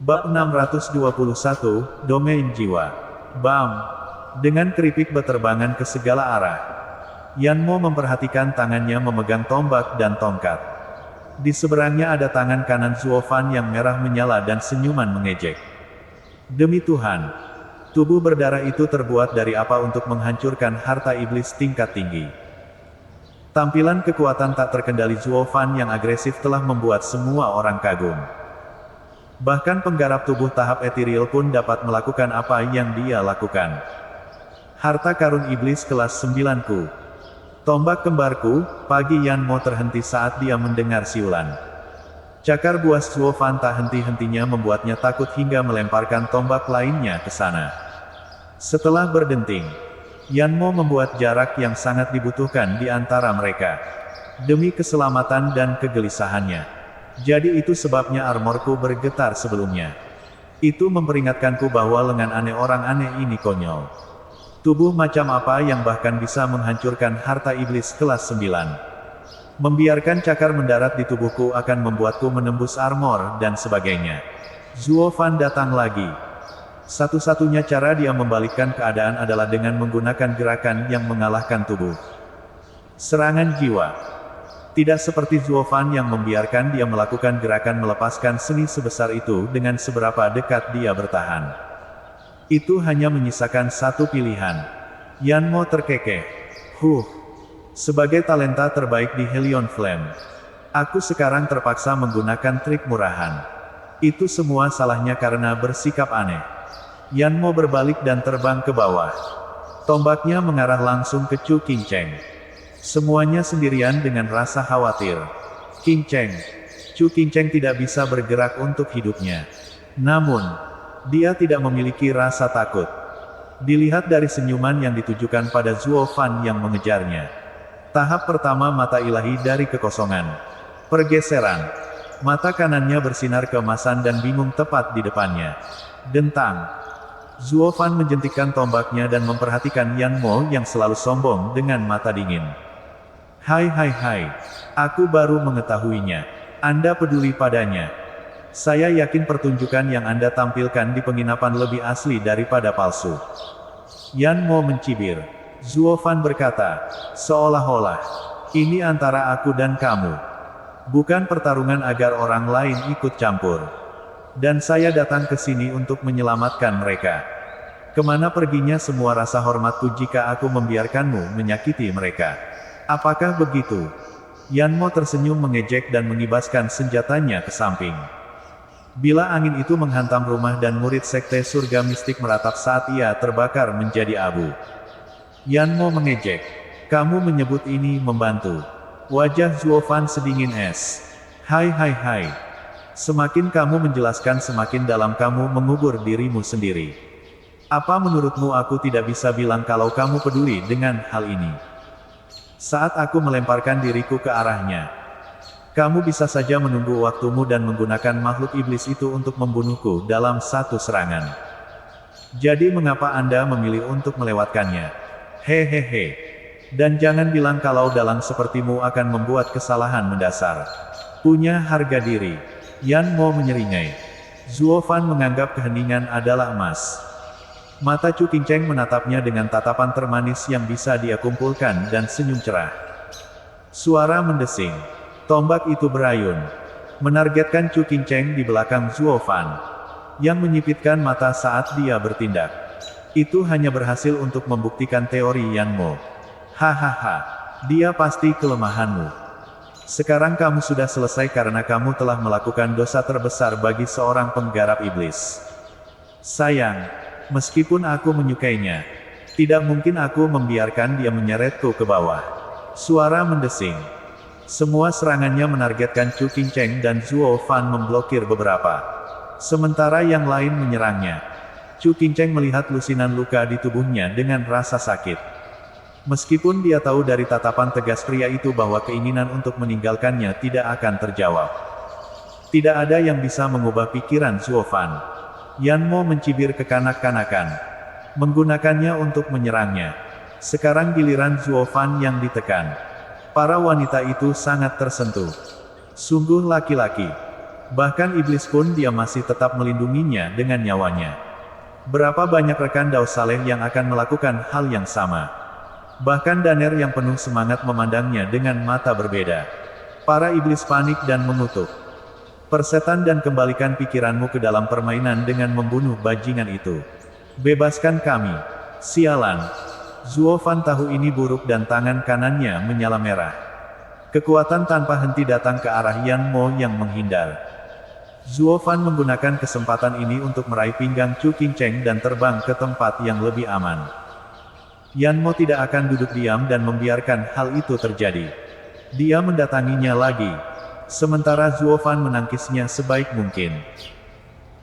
Bab 621, Domain Jiwa. Bam! Dengan keripik berterbangan ke segala arah. Yanmo memperhatikan tangannya memegang tombak dan tongkat. Di seberangnya ada tangan kanan Zuofan yang merah menyala dan senyuman mengejek. Demi Tuhan! Tubuh berdarah itu terbuat dari apa untuk menghancurkan harta iblis tingkat tinggi? Tampilan kekuatan tak terkendali Zuofan yang agresif telah membuat semua orang kagum. Bahkan penggarap tubuh tahap etiril pun dapat melakukan apa yang dia lakukan. Harta karun iblis kelas 9-ku. Tombak kembarku, pagi Yanmo terhenti saat dia mendengar siulan. Cakar buas Zuofan tak henti-hentinya membuatnya takut hingga melemparkan tombak lainnya ke sana. Setelah berdenting, Yanmo membuat jarak yang sangat dibutuhkan di antara mereka. Demi keselamatan dan kegelisahannya. Jadi itu sebabnya armorku bergetar sebelumnya. Itu memperingatkanku bahwa lengan aneh orang aneh ini konyol. Tubuh macam apa yang bahkan bisa menghancurkan harta iblis kelas 9. Membiarkan cakar mendarat di tubuhku akan membuatku menembus armor dan sebagainya. Zuofan datang lagi. Satu-satunya cara dia membalikkan keadaan adalah dengan menggunakan gerakan yang mengalahkan tubuh. Serangan jiwa. Tidak seperti Zuofan yang membiarkan dia melakukan gerakan melepaskan seni sebesar itu dengan seberapa dekat dia bertahan. Itu hanya menyisakan satu pilihan. Yanmo terkekeh. Sebagai talenta terbaik di Helion Flame, aku sekarang terpaksa menggunakan trik murahan. Itu semua salahnya karena bersikap aneh. Yanmo berbalik dan terbang ke bawah. Tombaknya mengarah langsung ke Chu Qingcheng. Semuanya sendirian dengan rasa khawatir. Chu Qingcheng tidak bisa bergerak untuk hidupnya. Namun, dia tidak memiliki rasa takut. Dilihat dari senyuman yang ditujukan pada Zuofan yang mengejarnya. Tahap pertama mata ilahi dari kekosongan. Pergeseran. Mata kanannya bersinar keemasan dan bingung tepat di depannya. Dentang. Zuofan menjentikkan tombaknya dan memperhatikan Yanmo yang selalu sombong dengan mata dingin. Hai, aku baru mengetahuinya. Anda peduli padanya. Saya yakin pertunjukan yang Anda tampilkan di penginapan lebih asli daripada palsu. Yanmo mencibir. Zuofan berkata, seolah-olah, ini antara aku dan kamu. Bukan pertarungan agar orang lain ikut campur. Dan saya datang ke sini untuk menyelamatkan mereka. Kemana perginya semua rasa hormatku jika aku membiarkanmu menyakiti mereka? Apakah begitu? Yanmo tersenyum mengejek dan mengibaskan senjatanya ke samping. Bila angin itu menghantam rumah dan murid sekte surga mistik meratap saat ia terbakar menjadi abu. Yanmo mengejek. Kamu menyebut ini membantu? Wajah Zuofan sedingin es. Hai. Semakin kamu menjelaskan semakin dalam kamu mengubur dirimu sendiri. Apa menurutmu aku tidak bisa bilang kalau kamu peduli dengan hal ini? Saat aku melemparkan diriku ke arahnya, kamu bisa saja menunggu waktumu dan menggunakan makhluk iblis itu untuk membunuhku dalam satu serangan. Jadi mengapa Anda memilih untuk melewatkannya? Hehehe. Dan jangan bilang kalau dalang sepertimu akan membuat kesalahan mendasar. Punya harga diri. Yanmo menyeringai. Zuofan menganggap keheningan adalah emas. Mata Chu Qingcheng menatapnya dengan tatapan termanis yang bisa dia kumpulkan dan senyum cerah. Suara mendesing. Tombak itu berayun. Menargetkan Chu Qingcheng di belakang Zuofan. Yang menyipitkan mata saat dia bertindak. Itu hanya berhasil untuk membuktikan teori Yanmo. Hahaha. Dia pasti kelemahanmu. Sekarang kamu sudah selesai karena kamu telah melakukan dosa terbesar bagi seorang penggarap iblis. Sayang. Meskipun aku menyukainya, tidak mungkin aku membiarkan dia menyeretku ke bawah. Suara mendesing. Semua serangannya menargetkan Chu Qingcheng dan Zuofan memblokir beberapa. Sementara yang lain menyerangnya. Chu Qingcheng melihat lusinan luka di tubuhnya dengan rasa sakit. Meskipun dia tahu dari tatapan tegas pria itu bahwa keinginan untuk meninggalkannya tidak akan terjawab. Tidak ada yang bisa mengubah pikiran Zuofan. Yanmo mencibir kekanak-kanakan. Menggunakannya untuk menyerangnya. Sekarang giliran Zuofan yang ditekan. Para wanita itu sangat tersentuh. Sungguh laki-laki. Bahkan iblis pun dia masih tetap melindunginya dengan nyawanya. Berapa banyak rekan Daus Saleh yang akan melakukan hal yang sama. Bahkan Daner yang penuh semangat memandangnya dengan mata berbeda. Para iblis panik dan mengutuk. Persetan dan kembalikan pikiranmu ke dalam permainan dengan membunuh bajingan itu. Bebaskan kami. Sialan. Zuo Fan tahu ini buruk dan tangan kanannya menyala merah. Kekuatan tanpa henti datang ke arah Yan Mo yang menghindar. Zuo Fan menggunakan kesempatan ini untuk meraih pinggang Chu Qingcheng dan terbang ke tempat yang lebih aman. Yan Mo tidak akan duduk diam dan membiarkan hal itu terjadi. Dia mendatanginya lagi. Sementara Zuo Fan menangkisnya sebaik mungkin.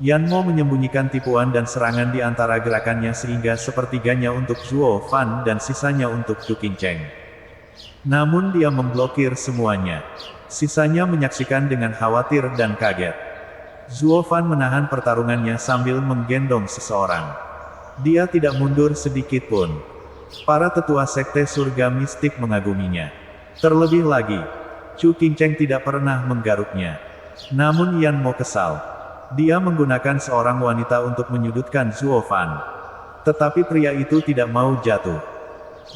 Yan Mo menyembunyikan tipuan dan serangan di antara gerakannya sehingga sepertiganya untuk Zuo Fan dan sisanya untuk Chu Qingcheng. Namun dia memblokir semuanya. Sisanya menyaksikan dengan khawatir dan kaget. Zuo Fan menahan pertarungannya sambil menggendong seseorang. Dia tidak mundur sedikit pun. Para tetua sekte surga mistik mengaguminya. Terlebih lagi, Chu Qingcheng tidak pernah menggaruknya. Namun Yan Mo kesal. Dia menggunakan seorang wanita untuk menyudutkan Zuo Fan. Tetapi pria itu tidak mau jatuh.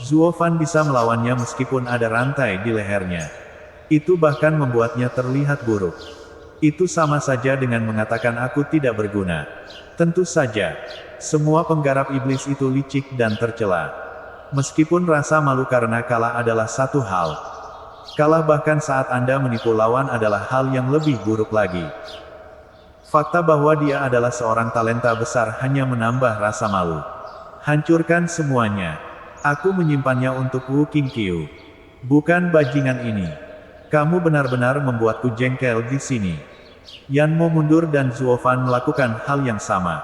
Zuo Fan bisa melawannya meskipun ada rantai di lehernya. Itu bahkan membuatnya terlihat buruk. Itu sama saja dengan mengatakan aku tidak berguna. Tentu saja, semua penggarap iblis itu licik dan tercela. Meskipun rasa malu karena kalah adalah satu hal. Kalah bahkan saat Anda menipu lawan adalah hal yang lebih buruk lagi. Fakta bahwa dia adalah seorang talenta besar hanya menambah rasa malu. Hancurkan semuanya. Aku menyimpannya untuk Wu Qingqiu. Bukan bajingan ini. Kamu benar-benar membuatku jengkel di sini. Yan Mo mundur dan Zuo Fan melakukan hal yang sama.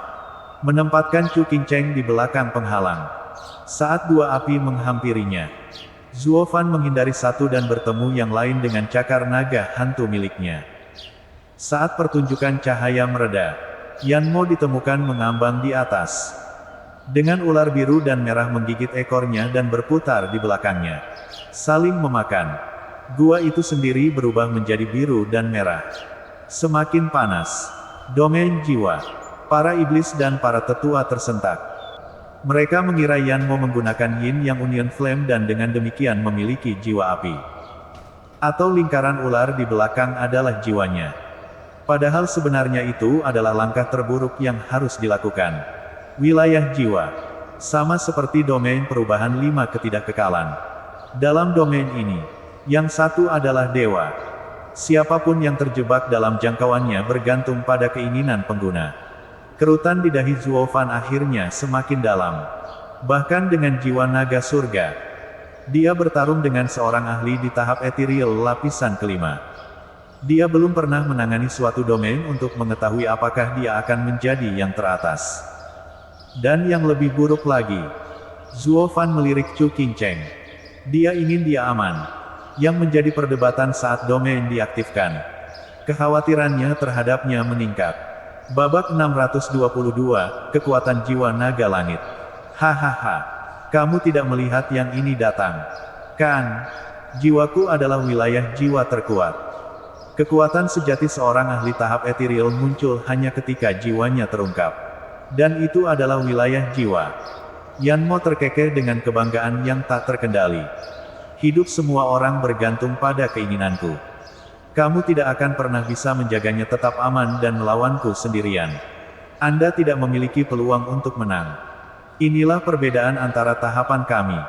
Menempatkan Chu Qingcheng di belakang penghalang. Saat dua api menghampirinya, Zuo Fan menghindari satu dan bertemu yang lain dengan cakar naga hantu miliknya. Saat pertunjukan cahaya mereda, Yan Mo ditemukan mengambang di atas. Dengan ular biru dan merah menggigit ekornya dan berputar di belakangnya. Saling memakan. Gua itu sendiri berubah menjadi biru dan merah. Semakin panas. Domain jiwa. Para iblis dan para tetua tersentak. Mereka mengira Yan Mo menggunakan Yin Yang Union Flame dan dengan demikian memiliki jiwa api. Atau lingkaran ular di belakang adalah jiwanya. Padahal sebenarnya itu adalah langkah terburuk yang harus dilakukan. Wilayah jiwa. Sama seperti domain perubahan 5 ketidakkekalan. Dalam domain ini, yang satu adalah dewa. Siapapun yang terjebak dalam jangkauannya bergantung pada keinginan pengguna. Kerutan di dahi Zuo Fan akhirnya semakin dalam. Bahkan dengan jiwa naga surga, dia bertarung dengan seorang ahli di tahap ethereal lapisan kelima. Dia belum pernah menangani suatu domain untuk mengetahui apakah dia akan menjadi yang teratas. Dan yang lebih buruk lagi, Zuo Fan melirik Chu Qingcheng. Dia ingin dia aman. Yang menjadi perdebatan saat domain diaktifkan. Kekhawatirannya terhadapnya meningkat. Babak 622, Kekuatan Jiwa Naga Langit. Hahaha. Kamu tidak melihat yang ini datang. Kan? Jiwaku adalah wilayah jiwa terkuat. Kekuatan sejati seorang ahli tahap ethereal muncul hanya ketika jiwanya terungkap. Dan itu adalah wilayah jiwa. Yan Mo terkekeh dengan kebanggaan yang tak terkendali. Hidup semua orang bergantung pada keinginanku. Kamu tidak akan pernah bisa menjaganya tetap aman dan melawanku sendirian. Anda tidak memiliki peluang untuk menang. Inilah perbedaan antara tahapan kami.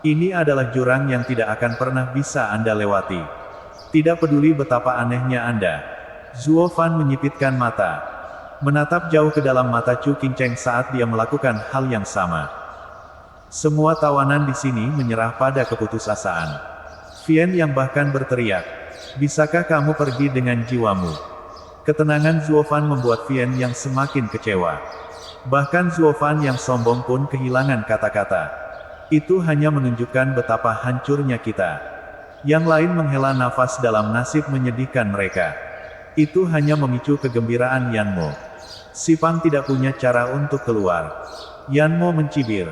Ini adalah jurang yang tidak akan pernah bisa Anda lewati. Tidak peduli betapa anehnya Anda. Zuo Fan menyipitkan mata. Menatap jauh ke dalam mata Chu Qingcheng saat dia melakukan hal yang sama. Semua tawanan di sini menyerah pada keputusasaan. Vian yang bahkan berteriak, bisakah kamu pergi dengan jiwamu? Ketenangan Zuo Fan membuat Vian yang semakin kecewa. Bahkan Zuo Fan yang sombong pun kehilangan kata-kata. Itu hanya menunjukkan betapa hancurnya kita. Yang lain menghela nafas dalam nasib menyedihkan mereka. Itu hanya memicu kegembiraan Yan Mo. Si Pang tidak punya cara untuk keluar. Yan Mo mencibir.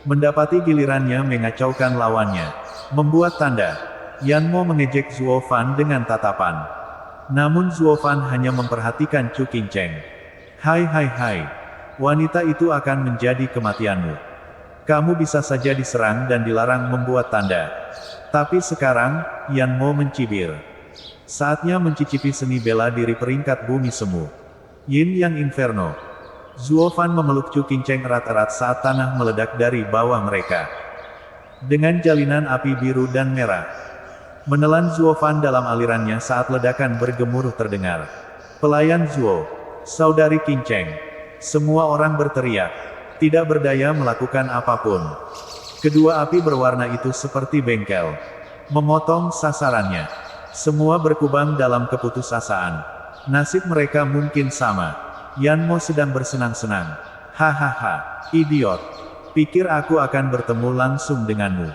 Mendapati gilirannya mengacaukan lawannya. Membuat tanda. Yan Mo mengejek Zuo Fan dengan tatapan. Namun Zuofan hanya memperhatikan Chu Qingcheng. Hai hai hai. Wanita itu akan menjadi kematianmu. Kamu bisa saja diserang dan dilarang membuat tanda. Tapi sekarang, Yan Mo mencibir. Saatnya mencicipi seni bela diri peringkat bumi semu. Yin Yang Inferno. Zuofan memeluk Chu Qingcheng erat-erat saat tanah meledak dari bawah mereka. Dengan jalinan api biru dan merah. Menelan Zuofan dalam alirannya saat ledakan bergemuruh terdengar. Pelayan Zuo. Saudari Qingcheng. Semua orang berteriak. Tidak berdaya melakukan apapun. Kedua api berwarna itu seperti bengkel. Memotong sasarannya. Semua berkubang dalam keputusasaan. Nasib mereka mungkin sama. Yan Mo sedang bersenang-senang. Hahaha, idiot. Pikir aku akan bertemu langsung denganmu.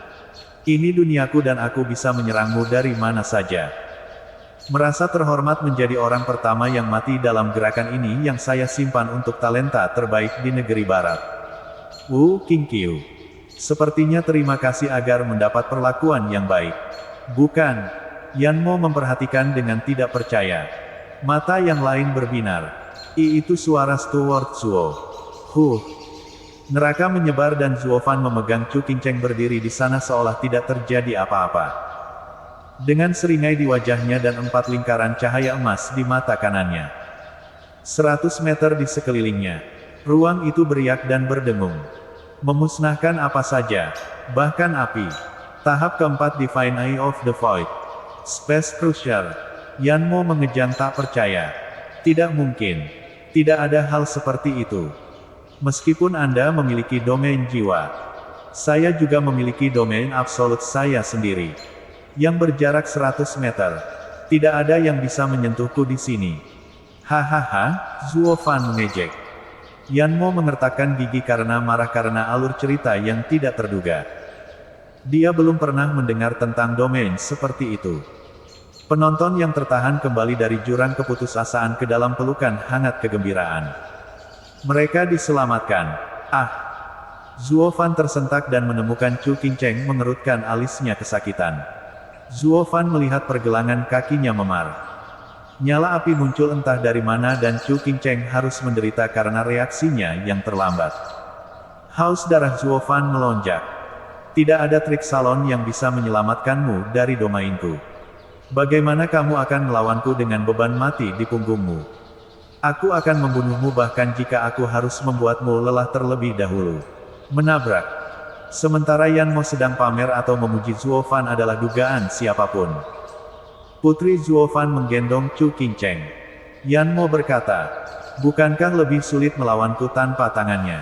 Ini duniaku dan aku bisa menyerangmu dari mana saja. Merasa terhormat menjadi orang pertama yang mati dalam gerakan ini yang saya simpan untuk talenta terbaik di negeri barat. Wu Qingqiu. Sepertinya terima kasih agar mendapat perlakuan yang baik. Bukan. Yan Mo memperhatikan dengan tidak percaya. Mata yang lain berbinar. Itu suara Steward Zuo. Neraka menyebar dan Zuofan memegang Chu Qingcheng berdiri di sana seolah tidak terjadi apa-apa. Dengan seringai di wajahnya dan 4 lingkaran cahaya emas di mata kanannya. 100 meter di sekelilingnya. Ruang itu beriak dan berdengung. Memusnahkan apa saja, bahkan api. Tahap keempat Divine Eye of the Void. Space Crusher. Yan Mo mengejang tak percaya. Tidak mungkin. Tidak ada hal seperti itu. Meskipun Anda memiliki domain jiwa, saya juga memiliki domain absolut saya sendiri. Yang berjarak 100 meter. Tidak ada yang bisa menyentuhku di sini. Hahaha, Zuofan mengejek. Yan Mo mengertakkan gigi karena marah karena alur cerita yang tidak terduga. Dia belum pernah mendengar tentang domain seperti itu. Penonton yang tertahan kembali dari jurang keputusasaan ke dalam pelukan hangat kegembiraan. Mereka diselamatkan. Zuofan tersentak dan menemukan Chu Qingcheng mengerutkan alisnya kesakitan. Zuofan melihat pergelangan kakinya memar. Nyala api muncul entah dari mana dan Chu Qingcheng harus menderita karena reaksinya yang terlambat. Haus darah Zuofan melonjak. Tidak ada trik salon yang bisa menyelamatkanmu dari domainku. Bagaimana kamu akan melawanku dengan beban mati di punggungmu? Aku akan membunuhmu bahkan jika aku harus membuatmu lelah terlebih dahulu. Menabrak. Sementara Yan Mo sedang pamer atau memuji Zuofan adalah dugaan siapapun. Putri Zuofan menggendong Chu Qingcheng. Yan Mo berkata, bukankah lebih sulit melawanku tanpa tangannya?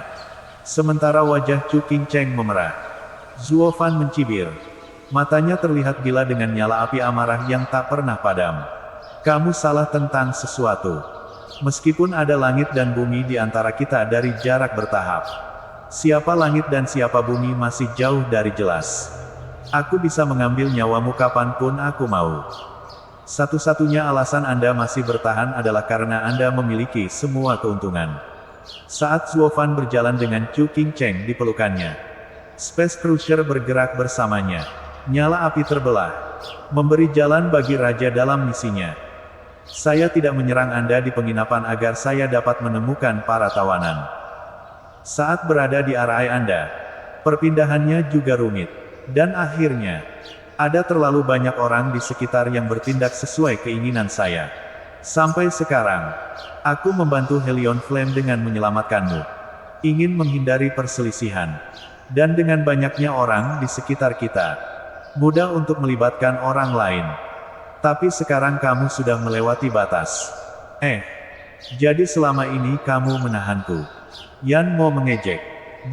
Sementara wajah Chu Qingcheng memerah. Zuofan mencibir. Matanya terlihat gila dengan nyala api amarah yang tak pernah padam. Kamu salah tentang sesuatu. Meskipun ada langit dan bumi di antara kita dari jarak bertahap. Siapa langit dan siapa bumi masih jauh dari jelas. Aku bisa mengambil nyawamu kapanpun aku mau. Satu-satunya alasan Anda masih bertahan adalah karena Anda memiliki semua keuntungan. Saat Zuofan berjalan dengan Chu Qingcheng di pelukannya. Space Crusher bergerak bersamanya. Nyala api terbelah. Memberi jalan bagi raja dalam misinya. Saya tidak menyerang Anda di penginapan agar saya dapat menemukan para tawanan. Saat berada di area Anda, perpindahannya juga rumit. Dan akhirnya, ada terlalu banyak orang di sekitar yang bertindak sesuai keinginan saya. Sampai sekarang, aku membantu Helion Flame dengan menyelamatkanmu. Ingin menghindari perselisihan. Dan dengan banyaknya orang di sekitar kita, mudah untuk melibatkan orang lain. Tapi sekarang kamu sudah melewati batas. Jadi selama ini kamu menahanku. Yan Mo mengejek.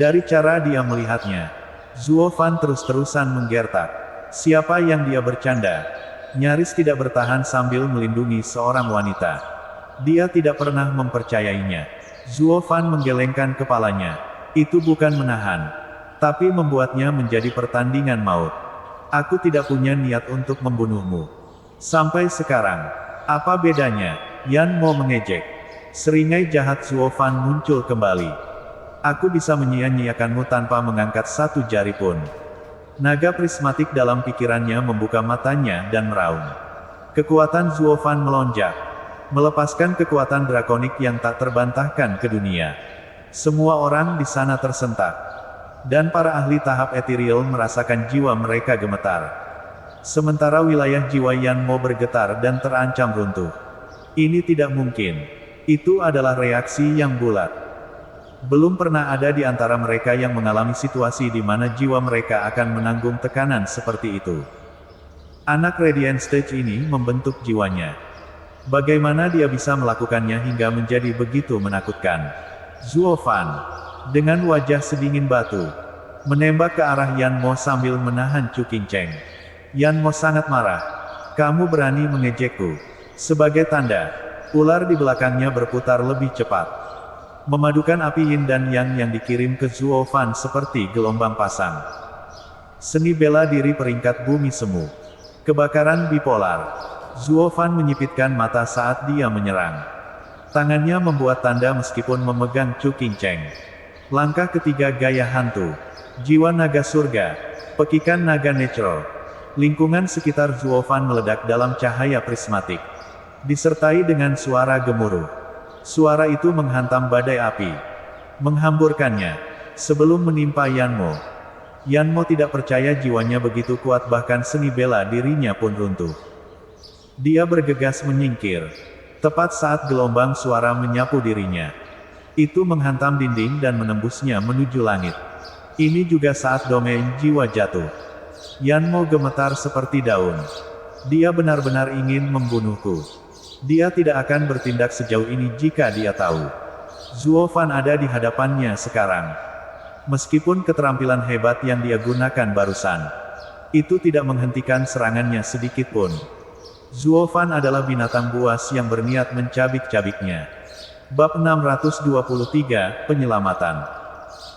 Dari cara dia melihatnya, Zuofan terus-terusan menggertak. Siapa yang dia bercanda? Nyaris tidak bertahan sambil melindungi seorang wanita. Dia tidak pernah mempercayainya. Zuofan menggelengkan kepalanya. Itu bukan menahan, tapi membuatnya menjadi pertandingan maut. Aku tidak punya niat untuk membunuhmu. Sampai sekarang, apa bedanya? Yan Mo mengejek. Seringai jahat Zuofan muncul kembali. Aku bisa menyia-nyiakanmu tanpa mengangkat satu jari pun. Naga prismatik dalam pikirannya membuka matanya dan meraung. Kekuatan Zuofan melonjak, melepaskan kekuatan drakonik yang tak terbantahkan ke dunia. Semua orang di sana tersentak, dan para ahli tahap ethereal merasakan jiwa mereka gemetar. Sementara wilayah jiwa Yanmo bergetar dan terancam runtuh. Ini tidak mungkin. Itu adalah reaksi yang bulat. Belum pernah ada di antara mereka yang mengalami situasi di mana jiwa mereka akan menanggung tekanan seperti itu. Anak Radiant Stage ini membentuk jiwanya. Bagaimana dia bisa melakukannya hingga menjadi begitu menakutkan? Zuofan, dengan wajah sedingin batu, menembak ke arah Yanmo sambil menahan Chu Qingcheng. Yanmo sangat marah. Kamu berani mengejekku. Sebagai tanda, ular di belakangnya berputar lebih cepat, memadukan api yin dan yang dikirim ke Zuofan seperti gelombang pasang. Seni bela diri peringkat bumi semu. Kebakaran bipolar. Zuofan menyipitkan mata saat dia menyerang. Tangannya membuat tanda meskipun memegang Chu Qingcheng. Langkah ketiga gaya hantu. Jiwa naga surga. Pekikan naga natural. Lingkungan sekitar Zuofan meledak dalam cahaya prismatik, disertai dengan suara gemuruh. Suara itu menghantam badai api, menghamburkannya, sebelum menimpa Yanmo. Yanmo tidak percaya jiwanya begitu kuat, bahkan seni bela dirinya pun runtuh. Dia bergegas menyingkir, tepat saat gelombang suara menyapu dirinya. Itu menghantam dinding dan menembusnya menuju langit. Ini juga saat domain jiwa jatuh. Yanmo gemetar seperti daun. Dia benar-benar ingin membunuhku. Dia tidak akan bertindak sejauh ini jika dia tahu Zuofan ada di hadapannya sekarang. Meskipun keterampilan hebat yang dia gunakan barusan, itu tidak menghentikan serangannya sedikit pun. Zuofan adalah binatang buas yang berniat mencabik-cabiknya. Bab 623, Penyelamatan.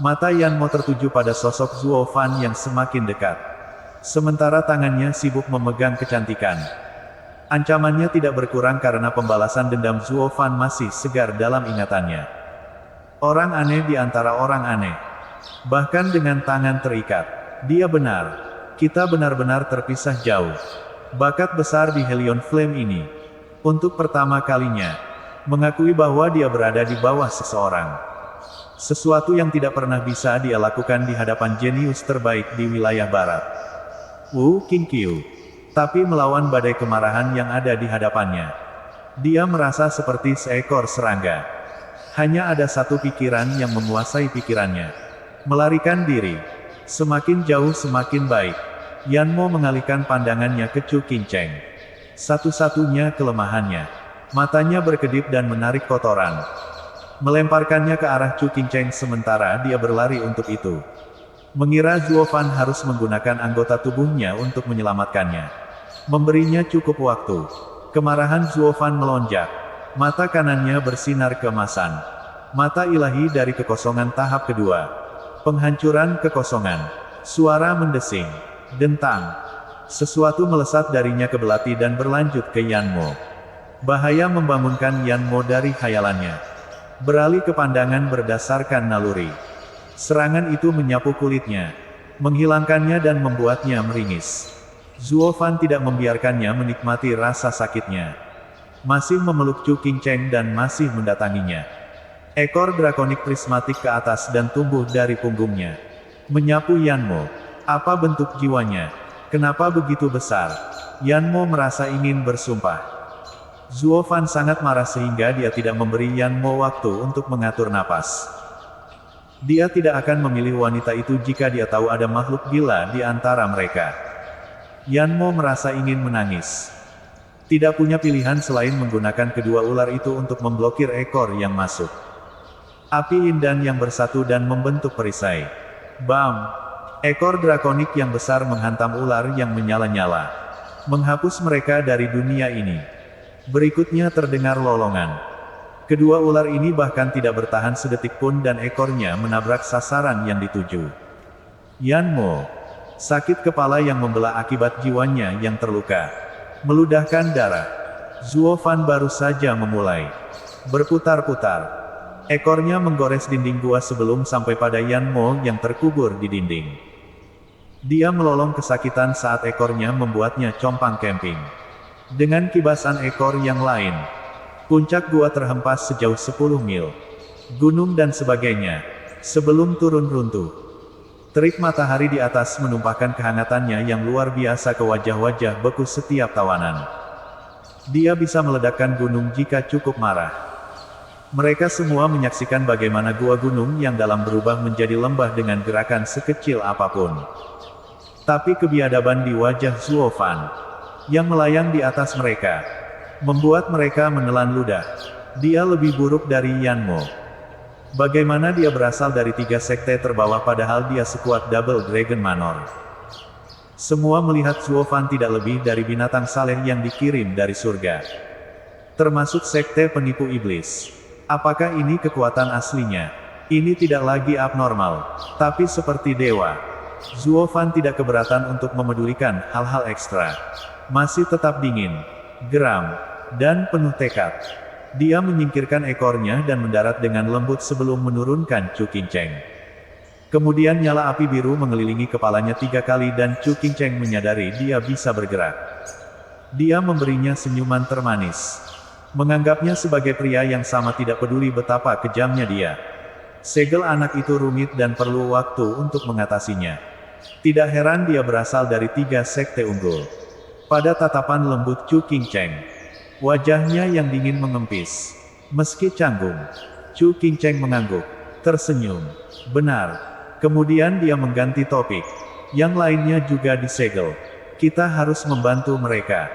Mata Yanmo tertuju pada sosok Zuofan yang semakin dekat, sementara tangannya sibuk memegang kecantikan. Ancamannya tidak berkurang karena pembalasan dendam Zuofan masih segar dalam ingatannya. Orang aneh di antara orang aneh. Bahkan dengan tangan terikat. Dia benar. Kita benar-benar terpisah jauh. Bakat besar di Helion Flame ini, untuk pertama kalinya, mengakui bahwa dia berada di bawah seseorang. Sesuatu yang tidak pernah bisa dia lakukan di hadapan jenius terbaik di wilayah barat. Wu Qingqiu. Tapi melawan badai kemarahan yang ada di hadapannya, dia merasa seperti seekor serangga. Hanya ada satu pikiran yang menguasai pikirannya. Melarikan diri. Semakin jauh semakin baik. Yanmo mengalihkan pandangannya ke Chu Qingcheng. Satu-satunya kelemahannya. Matanya berkedip dan menarik kotoran, melemparkannya ke arah Chu Qingcheng sementara dia berlari untuk itu. Mengira Zuofan harus menggunakan anggota tubuhnya untuk menyelamatkannya. Memberinya cukup waktu. Kemarahan Zuofan melonjak. Mata kanannya bersinar keemasan. Mata ilahi dari kekosongan tahap kedua. Penghancuran kekosongan. Suara mendesing. Dentang. Sesuatu melesat darinya ke belati dan berlanjut ke Yanmo. Bahaya membangunkan Yanmo dari khayalannya. Beralih ke pandangan berdasarkan naluri. Serangan itu menyapu kulitnya, menghilangkannya dan membuatnya meringis. Zuofan tidak membiarkannya menikmati rasa sakitnya. Masih memeluk Chu Qingcheng dan masih mendatanginya. Ekor drakonik prismatik ke atas dan tumbuh dari punggungnya, menyapu Yanmo. Apa bentuk jiwanya? Kenapa begitu besar? Yanmo merasa ingin bersumpah. Zuofan sangat marah sehingga dia tidak memberi Yanmo waktu untuk mengatur napas. Dia tidak akan memilih wanita itu jika dia tahu ada makhluk gila di antara mereka. Yanmo merasa ingin menangis. Tidak punya pilihan selain menggunakan kedua ular itu untuk memblokir ekor yang masuk. Api indan yang bersatu dan membentuk perisai. Bam! Ekor drakonik yang besar menghantam ular yang menyala-nyala, menghapus mereka dari dunia ini. Berikutnya terdengar lolongan. Kedua ular ini bahkan tidak bertahan sedetik pun dan ekornya menabrak sasaran yang dituju. Yanmo. Sakit kepala yang membelah akibat jiwanya yang terluka, meludahkan darah. Zuofan baru saja memulai berputar-putar. Ekornya menggores dinding gua sebelum sampai pada Yanmo yang terkubur di dinding. Dia melolong kesakitan saat ekornya membuatnya compang-camping. Dengan kibasan ekor yang lain, puncak gua terhempas sejauh 10 mil. Gunung dan sebagainya. Sebelum turun runtuh. Terik matahari di atas menumpahkan kehangatannya yang luar biasa ke wajah-wajah beku setiap tawanan. Dia bisa meledakkan gunung jika cukup marah. Mereka semua menyaksikan bagaimana gua gunung yang dalam berubah menjadi lembah dengan gerakan sekecil apapun. Tapi kebiadaban di wajah Zuo Fan, yang melayang di atas mereka, membuat mereka menelan ludah. Dia lebih buruk dari Yan Mo. Bagaimana dia berasal dari 3 sekte terbawah padahal dia sekuat Double Dragon Manor. Semua melihat Zuo Fan tidak lebih dari binatang saleh yang dikirim dari surga. Termasuk sekte penipu iblis. Apakah ini kekuatan aslinya? Ini tidak lagi abnormal, tapi seperti dewa. Zuo Fan tidak keberatan untuk memedulikan hal-hal ekstra. Masih tetap dingin, geram, dan penuh tekad. Dia menyingkirkan ekornya dan mendarat dengan lembut sebelum menurunkan Chu Qingcheng. Kemudian nyala api biru mengelilingi kepalanya 3 kali dan Chu Qingcheng menyadari dia bisa bergerak. Dia memberinya senyuman termanis. Menganggapnya sebagai pria yang sama tidak peduli betapa kejamnya dia. Segel anak itu rumit dan perlu waktu untuk mengatasinya. Tidak heran dia berasal dari 3 sekte unggul. Pada tatapan lembut Chu Qingcheng, wajahnya yang dingin mengempis. Meski canggung, Chu Qingcheng mengangguk, tersenyum. Benar. Kemudian dia mengganti topik. Yang lainnya juga disegel. Kita harus membantu mereka.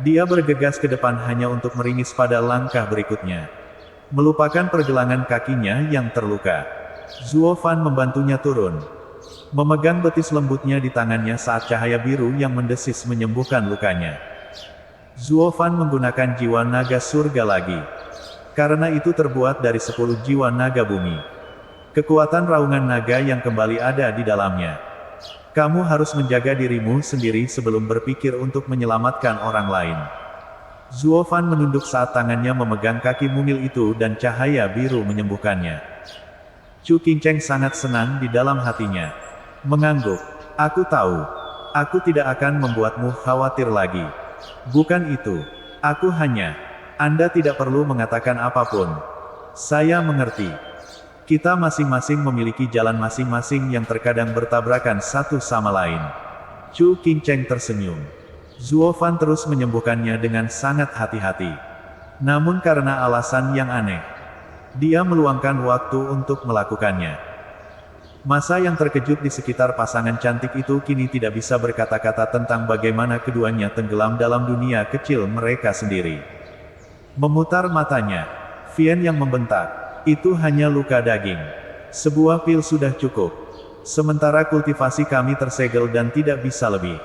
Dia bergegas ke depan hanya untuk meringis pada langkah berikutnya. Melupakan pergelangan kakinya yang terluka. Zuo Fan membantunya turun. Memegang betis lembutnya di tangannya saat cahaya biru yang mendesis menyembuhkan lukanya. Zuo Fan menggunakan jiwa naga surga lagi. Karena itu terbuat dari 10 jiwa naga bumi. Kekuatan raungan naga yang kembali ada di dalamnya. Kamu harus menjaga dirimu sendiri sebelum berpikir untuk menyelamatkan orang lain. Zuo Fan menunduk saat tangannya memegang kaki mungil itu dan cahaya biru menyembuhkannya. Chu Qingcheng sangat senang di dalam hatinya. Mengangguk. Aku tahu. Aku tidak akan membuatmu khawatir lagi. Bukan itu. Aku hanya. Anda tidak perlu mengatakan apapun. Saya mengerti. Kita masing-masing memiliki jalan masing-masing yang terkadang bertabrakan satu sama lain. Chu Qingcheng tersenyum. Zuo Fan terus menyembuhkannya dengan sangat hati-hati. Namun karena alasan yang aneh, dia meluangkan waktu untuk melakukannya. Masa yang terkejut di sekitar pasangan cantik itu kini tidak bisa berkata-kata tentang bagaimana keduanya tenggelam dalam dunia kecil mereka sendiri. Memutar matanya, Vian yang membentak, itu hanya luka daging. Sebuah pil sudah cukup. Sementara kultivasi kami tersegel dan tidak bisa lebih.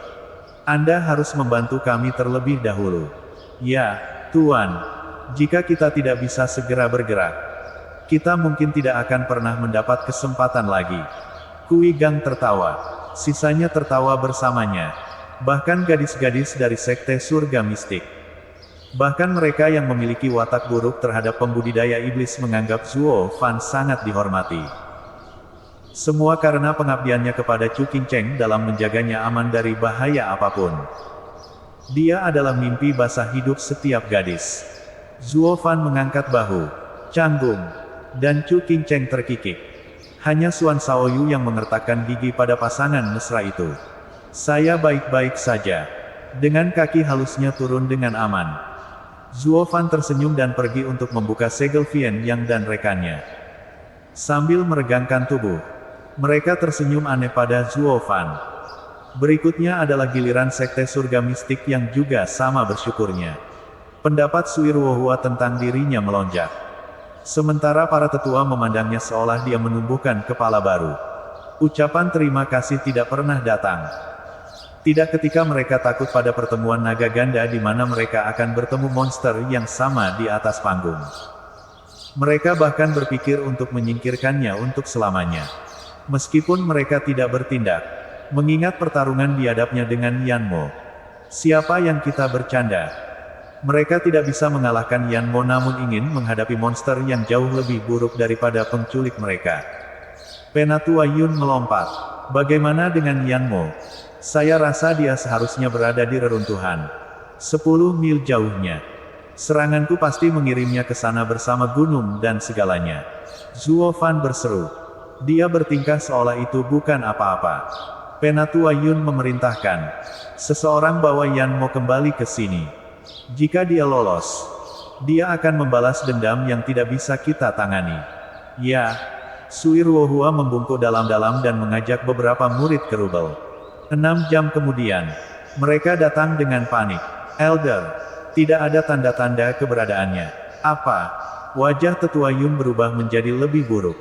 Anda harus membantu kami terlebih dahulu. Ya, Tuan. Jika kita tidak bisa segera bergerak, kita mungkin tidak akan pernah mendapat kesempatan lagi. Kui Gang tertawa. Sisanya tertawa bersamanya. Bahkan gadis-gadis dari sekte surga mistik. Bahkan mereka yang memiliki watak buruk terhadap pembudidaya iblis menganggap Zuo Fan sangat dihormati. Semua karena pengabdiannya kepada Chu Qingcheng dalam menjaganya aman dari bahaya apapun. Dia adalah mimpi basah hidup setiap gadis. Zuo Fan mengangkat bahu, canggung, dan Chu Qingcheng terkikik. Hanya Xuan Shaoyu yang mengertakkan gigi pada pasangan mesra itu. Saya baik-baik saja. Dengan kaki halusnya turun dengan aman. Zuo Fan tersenyum dan pergi untuk membuka segel Vian Yang dan rekannya. Sambil meregangkan tubuh, mereka tersenyum aneh pada Zuo Fan. Berikutnya adalah giliran sekte surga mistik yang juga sama bersyukurnya. Pendapat Sui Ruohua tentang dirinya melonjak. Sementara para tetua memandangnya seolah dia menumbuhkan kepala baru. Ucapan terima kasih tidak pernah datang. Tidak ketika mereka takut pada pertemuan naga ganda di mana mereka akan bertemu monster yang sama di atas panggung. Mereka bahkan berpikir untuk menyingkirkannya untuk selamanya. Meskipun mereka tidak bertindak, mengingat pertarungan biadabnya dengan Yan Mo. Siapa yang kita bercanda? Mereka tidak bisa mengalahkan Yan Mo namun ingin menghadapi monster yang jauh lebih buruk daripada penculik mereka. Penatua Yun melompat. Bagaimana dengan Yan Mo? Saya rasa dia seharusnya berada di reruntuhan. 10 mil jauhnya. Seranganku pasti mengirimnya ke sana bersama gunung dan segalanya. Zuo Fan berseru. Dia bertingkah seolah itu bukan apa-apa. Penatua Yun memerintahkan. Seseorang bawa Yan Mo kembali ke sini. Jika dia lolos, dia akan membalas dendam yang tidak bisa kita tangani. Ya. Sui Ruohua membungkuk dalam-dalam dan mengajak beberapa murid ke rubel. 6 jam kemudian, mereka datang dengan panik. Elder. Tidak ada tanda-tanda keberadaannya. Apa? Wajah tetua Yun berubah menjadi lebih buruk.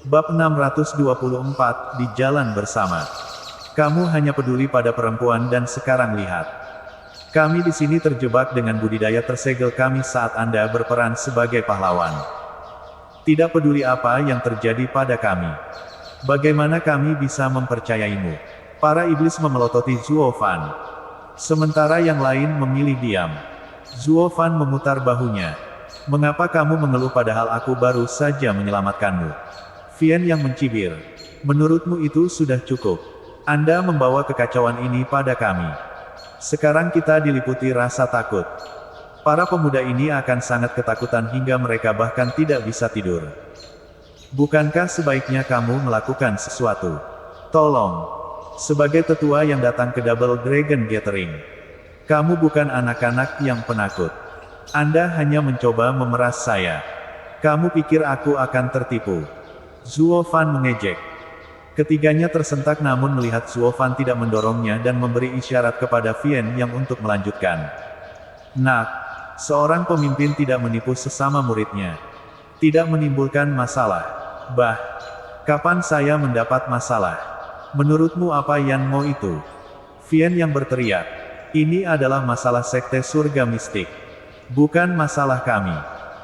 Bab 624 di jalan bersama. Kamu hanya peduli pada perempuan dan sekarang lihat. Kami di sini terjebak dengan budidaya tersegel kami saat Anda berperan sebagai pahlawan. Tidak peduli apa yang terjadi pada kami. Bagaimana kami bisa mempercayaimu? Para iblis memelototi Zuo Fan. Sementara yang lain memilih diam. Zuo Fan memutar bahunya. Mengapa kamu mengeluh padahal aku baru saja menyelamatkanmu? Vian yang mencibir. Menurutmu itu sudah cukup. Anda membawa kekacauan ini pada kami. Sekarang kita diliputi rasa takut. Para pemuda ini akan sangat ketakutan hingga mereka bahkan tidak bisa tidur. Bukankah sebaiknya kamu melakukan sesuatu? Tolong. Sebagai tetua yang datang ke Double Dragon Gathering. Kamu bukan anak-anak yang penakut. Anda hanya mencoba memeras saya. Kamu pikir aku akan tertipu? Zuo Fan mengejek. Ketiganya tersentak namun melihat Zuo Fan tidak mendorongnya dan memberi isyarat kepada Vian yang untuk melanjutkan. Nak, seorang pemimpin tidak menipu sesama muridnya. Tidak menimbulkan masalah. Kapan saya mendapat masalah? Menurutmu apa Yan Mo itu? Vian yang berteriak. Ini adalah masalah sekte surga mistik. Bukan masalah kami.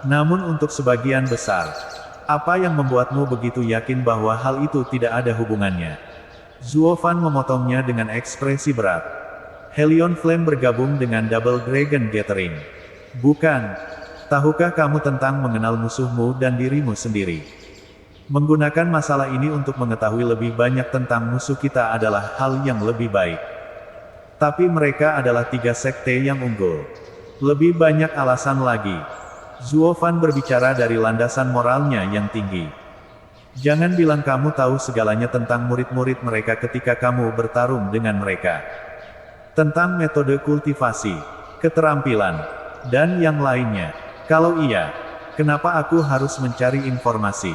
Namun untuk sebagian besar. Apa yang membuatmu begitu yakin bahwa hal itu tidak ada hubungannya? Zuo Fan memotongnya dengan ekspresi berat. Helion Flame bergabung dengan Double Dragon Gathering. Bukan. Tahukah kamu tentang mengenal musuhmu dan dirimu sendiri? Menggunakan masalah ini untuk mengetahui lebih banyak tentang musuh kita adalah hal yang lebih baik. Tapi mereka adalah 3 sekte yang unggul. Lebih banyak alasan lagi. Zuo Fan berbicara dari landasan moralnya yang tinggi. Jangan bilang kamu tahu segalanya tentang murid-murid mereka ketika kamu bertarung dengan mereka. Tentang metode kultivasi, keterampilan, dan yang lainnya. Kalau iya, kenapa aku harus mencari informasi?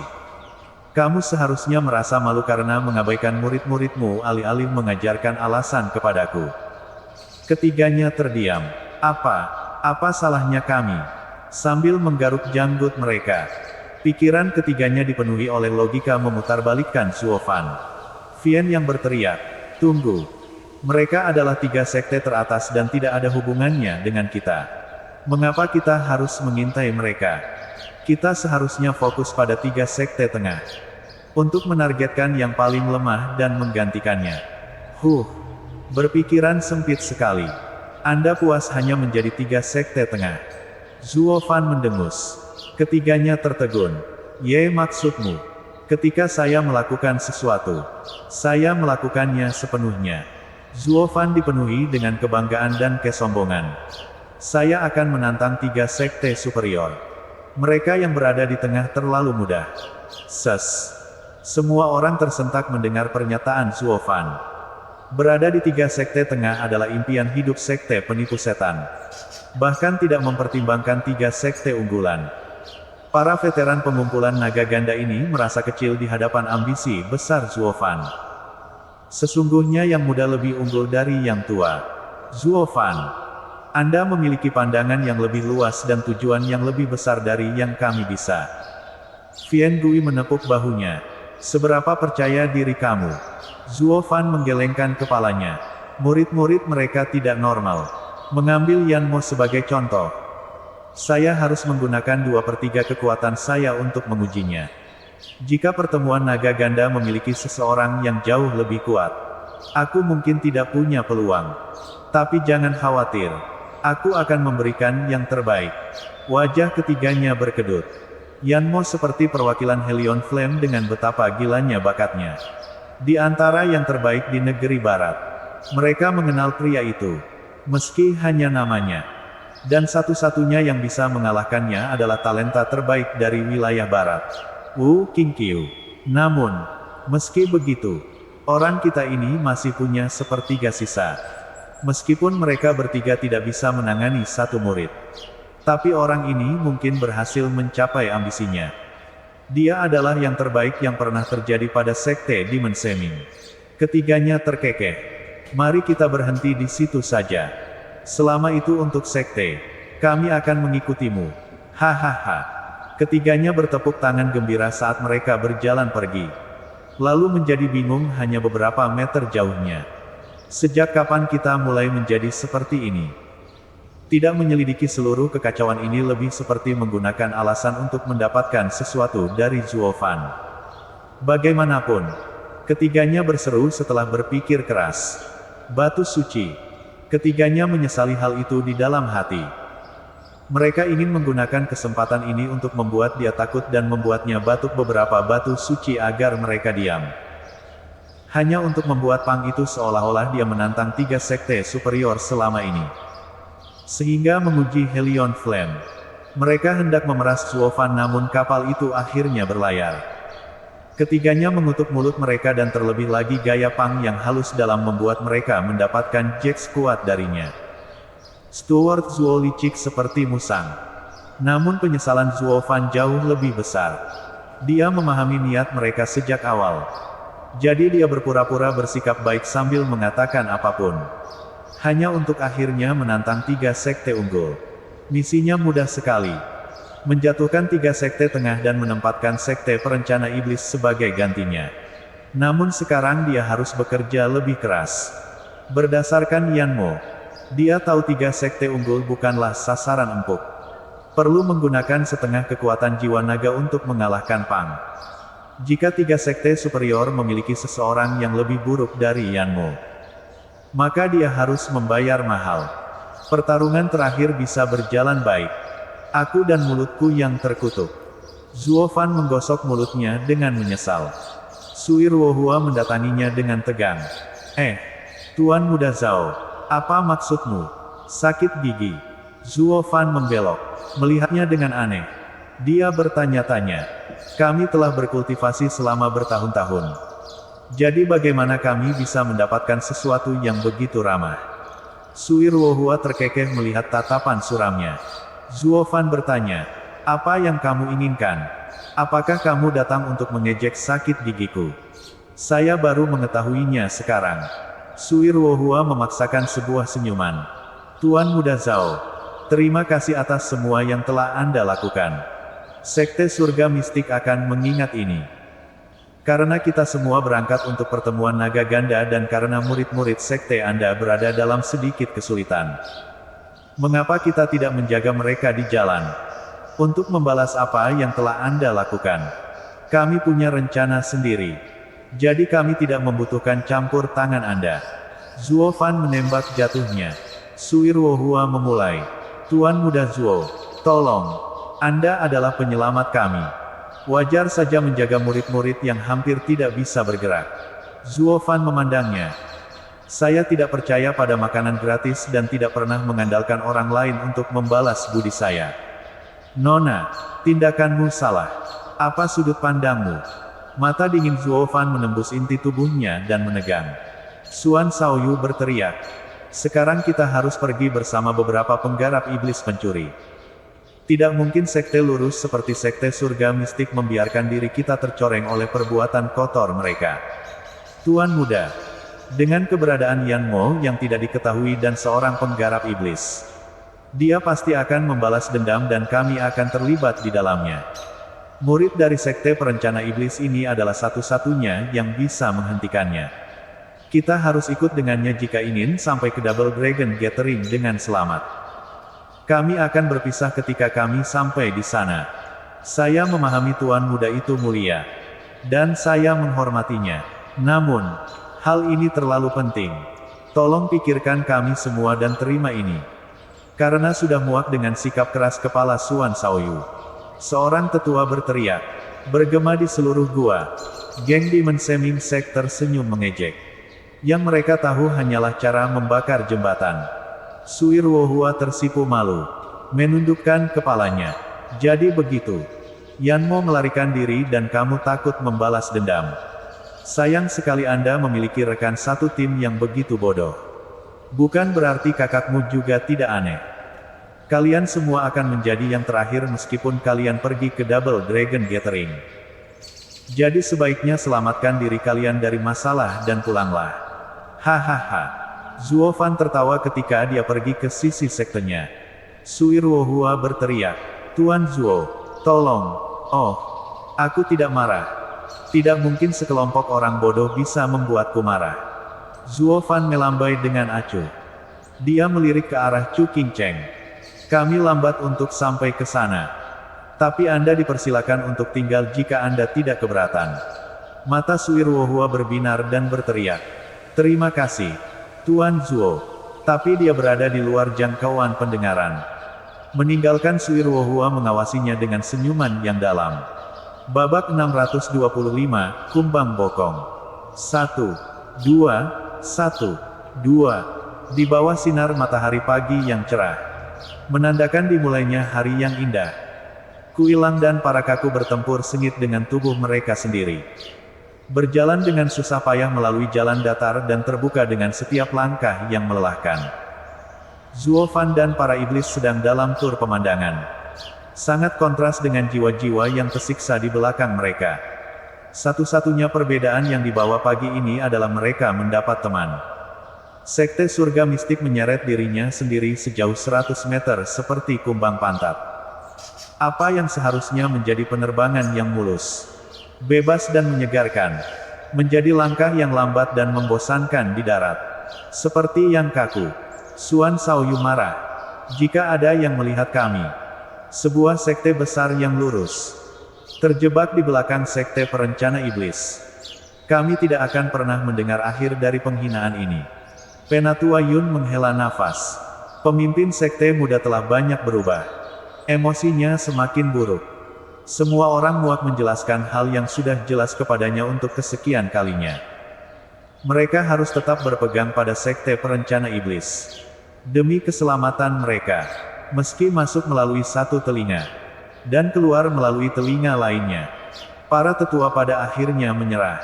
Kamu seharusnya merasa malu karena mengabaikan murid-muridmu alih-alih mengajarkan alasan kepadaku. Ketiganya terdiam. Apa salahnya kami? Sambil menggaruk janggut mereka. Pikiran ketiganya dipenuhi oleh logika memutarbalikkan Zuo Fan. Vian yang berteriak. Tunggu. Mereka adalah 3 sekte teratas dan tidak ada hubungannya dengan kita. Mengapa kita harus mengintai mereka? Kita seharusnya fokus pada 3 sekte tengah. Untuk menargetkan yang paling lemah dan menggantikannya. Berpikiran sempit sekali. Anda puas hanya menjadi 3 sekte tengah. Zuo Fan mendengus. Ketiganya tertegun. Ye, maksudmu? Ketika saya melakukan sesuatu, saya melakukannya sepenuhnya. Zuo Fan dipenuhi dengan kebanggaan dan kesombongan. Saya akan menantang 3 sekte superior. Mereka yang berada di tengah terlalu mudah. Semua orang tersentak mendengar pernyataan Zuo Fan. Berada di 3 sekte tengah adalah impian hidup sekte penipu setan. Bahkan tidak mempertimbangkan 3 sekte unggulan. Para veteran pengumpulan naga ganda ini merasa kecil di hadapan ambisi besar Zuo Fan. Sesungguhnya yang muda lebih unggul dari yang tua. Zuo Fan, Anda memiliki pandangan yang lebih luas dan tujuan yang lebih besar dari yang kami bisa. Vian Gui menepuk bahunya. Seberapa percaya diri kamu? Zuo Fan menggelengkan kepalanya. Murid-murid mereka tidak normal. Mengambil Yan Mo sebagai contoh. Saya harus menggunakan 2/3 kekuatan saya untuk mengujinya. Jika pertemuan naga ganda memiliki seseorang yang jauh lebih kuat, aku mungkin tidak punya peluang. Tapi jangan khawatir. Aku akan memberikan yang terbaik. Wajah ketiganya berkedut. Yan Mo seperti perwakilan Helion Flame dengan betapa gilanya bakatnya. Di antara yang terbaik di negeri barat. Mereka mengenal pria itu. Meski hanya namanya. Dan satu-satunya yang bisa mengalahkannya adalah talenta terbaik dari wilayah barat. Wu Qingqiu. Namun, meski begitu, orang kita ini masih punya sepertiga sisa. Meskipun mereka bertiga tidak bisa menangani satu murid. Tapi orang ini mungkin berhasil mencapai ambisinya. Dia adalah yang terbaik yang pernah terjadi pada Sekte Demon Seming. Ketiganya terkekeh. Mari kita berhenti di situ saja. Selama itu untuk Sekte, kami akan mengikutimu. Hahaha. Ketiganya bertepuk tangan gembira saat mereka berjalan pergi. Lalu menjadi bingung hanya beberapa meter jauhnya. Sejak kapan kita mulai menjadi seperti ini? Tidak menyelidiki seluruh kekacauan ini lebih seperti menggunakan alasan untuk mendapatkan sesuatu dari Zuo Fan. Bagaimanapun, ketiganya berseru setelah berpikir keras. Batu suci. Ketiganya menyesali hal itu di dalam hati. Mereka ingin menggunakan kesempatan ini untuk membuat dia takut dan membuatnya batuk beberapa batu suci agar mereka diam. Hanya untuk membuat Pang itu seolah-olah dia menantang tiga sekte superior selama ini. Sehingga menguji Helion Flame. Mereka hendak memeras Zuo Fan namun kapal itu akhirnya berlayar. Ketiganya mengutuk mulut mereka dan terlebih lagi gaya Pang yang halus dalam membuat mereka mendapatkan Jax kuat darinya. Steward Zuo licik seperti musang. Namun penyesalan Zuo Fan jauh lebih besar. Dia memahami niat mereka sejak awal. Jadi dia berpura-pura bersikap baik sambil mengatakan apapun. Hanya untuk akhirnya menantang tiga sekte unggul. Misinya mudah sekali. Menjatuhkan tiga sekte tengah dan menempatkan sekte perencana iblis sebagai gantinya. Namun sekarang dia harus bekerja lebih keras. Berdasarkan Yanmo, dia tahu tiga sekte unggul bukanlah sasaran empuk. Perlu menggunakan setengah kekuatan jiwa naga untuk mengalahkan Pang. Jika tiga sekte superior memiliki seseorang yang lebih buruk dari Yanmo, maka dia harus membayar mahal. Pertarungan terakhir bisa berjalan baik. Aku dan mulutku yang terkutuk. Zuo Fan menggosok mulutnya dengan menyesal. Sui Ruohua mendatanginya dengan tegang. Tuan Muda Zhao, apa maksudmu? Sakit gigi. Zuo Fan membelok, melihatnya dengan aneh. Dia bertanya-tanya. Kami telah berkultivasi selama bertahun-tahun. Jadi bagaimana kami bisa mendapatkan sesuatu yang begitu ramah? Sui Ruohua terkekeh melihat tatapan suramnya. Zuo Fan bertanya, apa yang kamu inginkan? Apakah kamu datang untuk mengejek sakit gigiku? Saya baru mengetahuinya sekarang. Sui Ruohua memaksakan sebuah senyuman. Tuan Muda Zhao, terima kasih atas semua yang telah Anda lakukan. Sekte Surga Mistik akan mengingat ini. Karena kita semua berangkat untuk pertemuan naga ganda dan karena murid-murid sekte Anda berada dalam sedikit kesulitan. Mengapa kita tidak menjaga mereka di jalan? Untuk membalas apa yang telah Anda lakukan. Kami punya rencana sendiri. Jadi kami tidak membutuhkan campur tangan Anda. Zuo Fan menembak jatuhnya. Sui Ruohua memulai. Tuan Muda Zuo, tolong. Anda adalah penyelamat kami. Wajar saja menjaga murid-murid yang hampir tidak bisa bergerak. Zuo Fan memandangnya. Saya tidak percaya pada makanan gratis dan tidak pernah mengandalkan orang lain untuk membalas budi saya. Nona, tindakanmu salah. Apa sudut pandangmu? Mata dingin Zuo Fan menembus inti tubuhnya dan menegang. Xuan Shaoyu berteriak. Sekarang kita harus pergi bersama beberapa penggarap iblis pencuri. Tidak mungkin sekte lurus seperti sekte surga mistik membiarkan diri kita tercoreng oleh perbuatan kotor mereka. Tuan Muda, dengan keberadaan Yanmo yang tidak diketahui dan seorang penggarap iblis, dia pasti akan membalas dendam dan kami akan terlibat di dalamnya. Murid dari sekte perencana iblis ini adalah satu-satunya yang bisa menghentikannya. Kita harus ikut dengannya jika ingin sampai ke Double Dragon Gathering dengan selamat. Kami akan berpisah ketika kami sampai di sana. Saya memahami Tuan Muda itu mulia. Dan saya menghormatinya. Namun, hal ini terlalu penting. Tolong pikirkan kami semua dan terima ini. Karena sudah muak dengan sikap keras kepala Xuan Shaoyu. Seorang tetua berteriak. Bergema di seluruh gua. Geng Demon Seming Sect tersenyum mengejek. Yang mereka tahu hanyalah cara membakar jembatan. Suirwohua tersipu malu. Menundukkan kepalanya. Jadi begitu. Yanmo melarikan diri dan kamu takut membalas dendam. Sayang sekali Anda memiliki rekan satu tim yang begitu bodoh. Bukan berarti kakakmu juga tidak aneh. Kalian semua akan menjadi yang terakhir meskipun kalian pergi ke Double Dragon Gathering. Jadi sebaiknya selamatkan diri kalian dari masalah dan pulanglah. Hahaha. Zuo Fan tertawa ketika dia pergi ke sisi sektenya. Suirwohua berteriak, Tuan Zuo, tolong. Oh, aku tidak marah. Tidak mungkin sekelompok orang bodoh bisa membuatku marah. Zuo Fan melambai dengan acuh. Dia melirik ke arah Chu Qingcheng. Kami lambat untuk sampai ke sana. Tapi Anda dipersilakan untuk tinggal jika Anda tidak keberatan. Mata Suirwohua berbinar dan berteriak. Terima kasih, Tuan Zuo. Tapi dia berada di luar jangkauan pendengaran. Meninggalkan Suirwohua mengawasinya dengan senyuman yang dalam. Babak 625, Kumbang Bokong. 1, 2, 1, 2. Di bawah sinar matahari pagi yang cerah. Menandakan dimulainya hari yang indah. Kuilang dan para kaku bertempur sengit dengan tubuh mereka sendiri. Berjalan dengan susah payah melalui jalan datar dan terbuka dengan setiap langkah yang melelahkan. Zuo Fan dan para iblis sedang dalam tur pemandangan. Sangat kontras dengan jiwa-jiwa yang tersiksa di belakang mereka. Satu-satunya perbedaan yang dibawa pagi ini adalah mereka mendapat teman. Sekte surga mistik menyeret dirinya sendiri sejauh 100 meter seperti kumbang pantat. Apa yang seharusnya menjadi penerbangan yang mulus, bebas dan menyegarkan, menjadi langkah yang lambat dan membosankan di darat. Seperti yang kaku. Suan Shaoyu marah. Jika ada yang melihat kami. Sebuah sekte besar yang lurus. Terjebak di belakang sekte perencana iblis. Kami tidak akan pernah mendengar akhir dari penghinaan ini. Penatua Yun menghela nafas. Pemimpin sekte muda telah banyak berubah. Emosinya semakin buruk. Semua orang muak menjelaskan hal yang sudah jelas kepadanya untuk kesekian kalinya. Mereka harus tetap berpegang pada sekte perencana iblis. Demi keselamatan mereka. Meski masuk melalui satu telinga. Dan keluar melalui telinga lainnya. Para tetua pada akhirnya menyerah.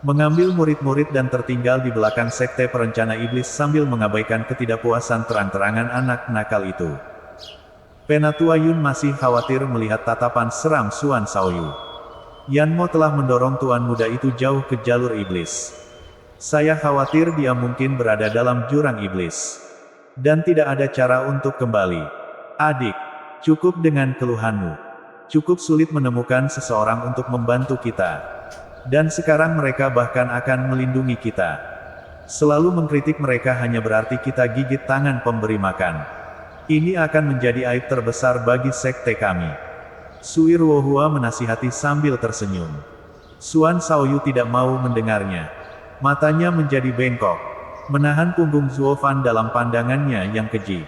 Mengambil murid-murid dan tertinggal di belakang sekte perencana iblis sambil mengabaikan ketidakpuasan terang-terangan anak nakal itu. Penatua Yun masih khawatir melihat tatapan seram Suan Shaoyu. Yanmo telah mendorong tuan muda itu jauh ke jalur iblis. Saya khawatir dia mungkin berada dalam jurang iblis. Dan tidak ada cara untuk kembali. Adik, cukup dengan keluhanmu. Cukup sulit menemukan seseorang untuk membantu kita. Dan sekarang mereka bahkan akan melindungi kita. Selalu mengkritik mereka hanya berarti kita gigit tangan pemberi makan. Ini akan menjadi aib terbesar bagi sekte kami. Suirwohua menasihati sambil tersenyum. Suan Shaoyu tidak mau mendengarnya. Matanya menjadi bengkok. Menahan punggung Zuo Fan dalam pandangannya yang keji.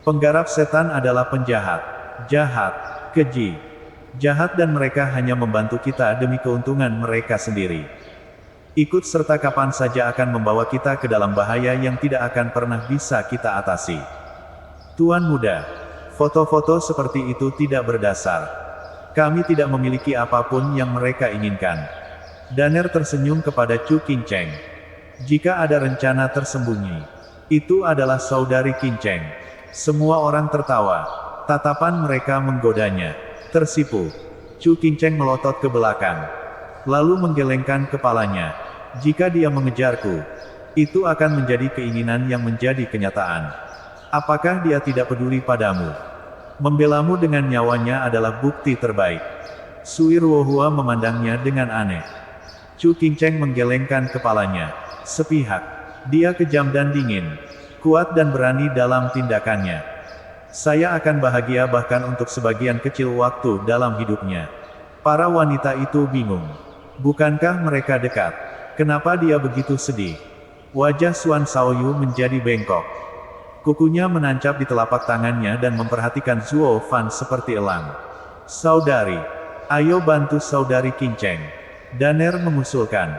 Penggarap setan adalah penjahat. Jahat. Keji. Jahat dan mereka hanya membantu kita demi keuntungan mereka sendiri. Ikut serta kapan saja akan membawa kita ke dalam bahaya yang tidak akan pernah bisa kita atasi. Tuan muda, foto-foto seperti itu tidak berdasar. Kami tidak memiliki apapun yang mereka inginkan. Daner tersenyum kepada Chu Qingcheng. Jika ada rencana tersembunyi, itu adalah saudari Qingcheng. Semua orang tertawa. Tatapan mereka menggodanya. Tersipu. Chu Qingcheng melotot ke belakang. Lalu menggelengkan kepalanya. Jika dia mengejarku, itu akan menjadi keinginan yang menjadi kenyataan. Apakah dia tidak peduli padamu? Membelamu dengan nyawanya adalah bukti terbaik. Suirwohua memandangnya dengan aneh. Chu Qingcheng menggelengkan kepalanya. Sepihak. Dia kejam dan dingin. Kuat dan berani dalam tindakannya. Saya akan bahagia bahkan untuk sebagian kecil waktu dalam hidupnya. Para wanita itu bingung. Bukankah mereka dekat? Kenapa dia begitu sedih? Wajah Suan Shaoyu menjadi bengkok. Kukunya menancap di telapak tangannya dan memperhatikan Zuo Fan seperti elang. Saudari, ayo bantu saudari Qingcheng. Daner mengusulkan.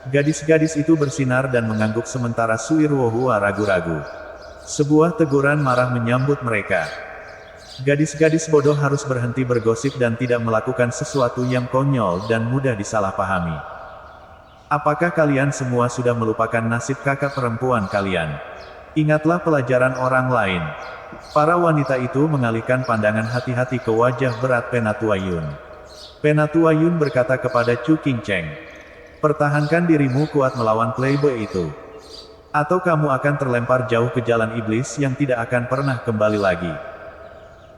Gadis-gadis itu bersinar dan mengangguk sementara Suirwohua ragu-ragu. Sebuah teguran marah menyambut mereka. Gadis-gadis bodoh harus berhenti bergosip dan tidak melakukan sesuatu yang konyol dan mudah disalahpahami. Apakah kalian semua sudah melupakan nasib kakak perempuan kalian? Ingatlah pelajaran orang lain. Para wanita itu mengalihkan pandangan hati-hati ke wajah berat Penatua Yun. Penatua Yun berkata kepada Chu Qingcheng, "Pertahankan dirimu kuat melawan playboy itu. Atau kamu akan terlempar jauh ke jalan iblis yang tidak akan pernah kembali lagi."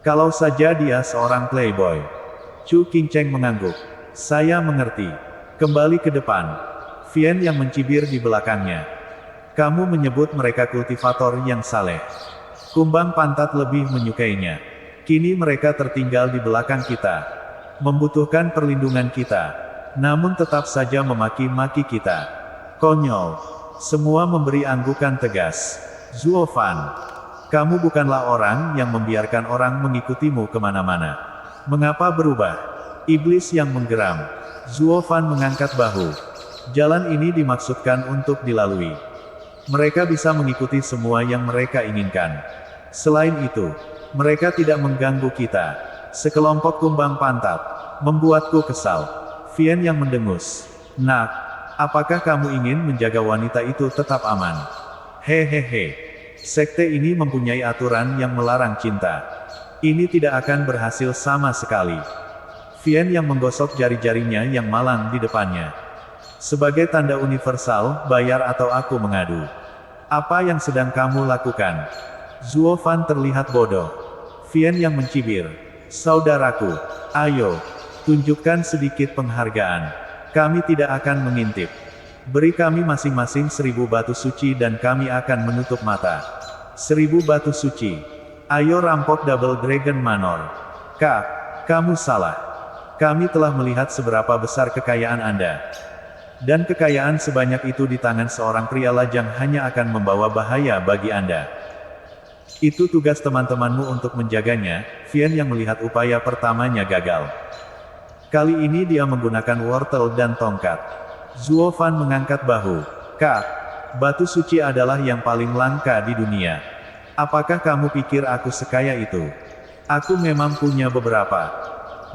Kalau saja dia seorang playboy. Chu Qingcheng mengangguk. "Saya mengerti. Kembali ke depan." Vian yang mencibir di belakangnya. "Kamu menyebut mereka kultivator yang saleh. Kumbang pantat lebih menyukainya. Kini mereka tertinggal di belakang kita. Membutuhkan perlindungan kita. Namun tetap saja memaki-maki kita. Konyol." Semua memberi anggukan tegas. "Zuo Fan, kamu bukanlah orang yang membiarkan orang mengikutimu kemana-mana. Mengapa berubah?" Iblis yang menggeram. Zuo Fan mengangkat bahu. "Jalan ini dimaksudkan untuk dilalui. Mereka bisa mengikuti semua yang mereka inginkan. Selain itu, mereka tidak mengganggu kita. Sekelompok kumbang pantat. Membuatku kesal." Vian yang mendengus. "Nak, apakah kamu ingin menjaga wanita itu tetap aman?" "Hehehe. Sekte ini mempunyai aturan yang melarang cinta. Ini tidak akan berhasil sama sekali." Vian yang menggosok jari-jarinya yang malang di depannya. "Sebagai tanda universal, bayar atau aku mengadu." "Apa yang sedang kamu lakukan?" Zuo Fan terlihat bodoh. Vian yang mencibir. "Saudaraku, ayo, tunjukkan sedikit penghargaan. Kami tidak akan mengintip. Beri kami masing-masing 1000 batu suci dan kami akan menutup mata." 1000 batu suci. Ayo rampok Double Dragon Manor. "Kak, kamu salah. Kami telah melihat seberapa besar kekayaan Anda. Dan kekayaan sebanyak itu di tangan seorang pria lajang hanya akan membawa bahaya bagi Anda. Itu tugas teman-temanmu untuk menjaganya." Vian yang melihat upaya pertamanya gagal. Kali ini dia menggunakan wortel dan tongkat. Zuo Fan mengangkat bahu. "Kak, batu suci adalah yang paling langka di dunia. Apakah kamu pikir aku sekaya itu? Aku memang punya beberapa.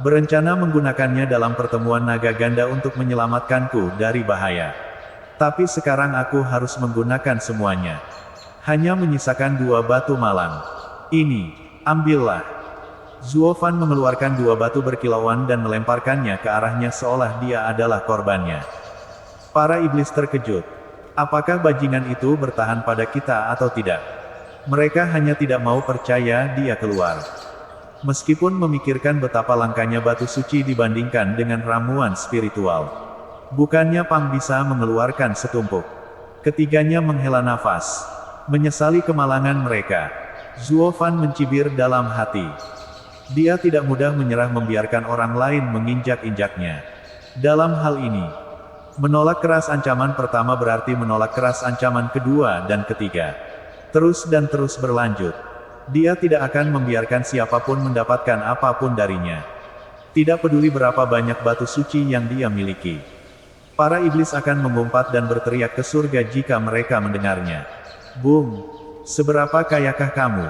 Berencana menggunakannya dalam pertemuan naga ganda untuk menyelamatkanku dari bahaya. Tapi sekarang aku harus menggunakan semuanya. Hanya menyisakan 2 batu malang. Ini, ambillah." Zuo Fan mengeluarkan 2 batu berkilauan dan melemparkannya ke arahnya seolah dia adalah korbannya. Para iblis terkejut. Apakah bajingan itu bertahan pada kita atau tidak? Mereka hanya tidak mau percaya dia keluar. Meskipun memikirkan betapa langkanya batu suci dibandingkan dengan ramuan spiritual. Bukannya Pang bisa mengeluarkan setumpuk. Ketiganya menghela nafas. Menyesali kemalangan mereka. Zuo Fan mencibir dalam hati. Dia tidak mudah menyerah membiarkan orang lain menginjak-injaknya. Dalam hal ini, menolak keras ancaman pertama berarti menolak keras ancaman kedua dan ketiga. Terus dan terus berlanjut. Dia tidak akan membiarkan siapapun mendapatkan apapun darinya. Tidak peduli berapa banyak batu suci yang dia miliki. Para iblis akan mengumpat dan berteriak ke surga jika mereka mendengarnya. "Boom! Seberapa kayakah kamu?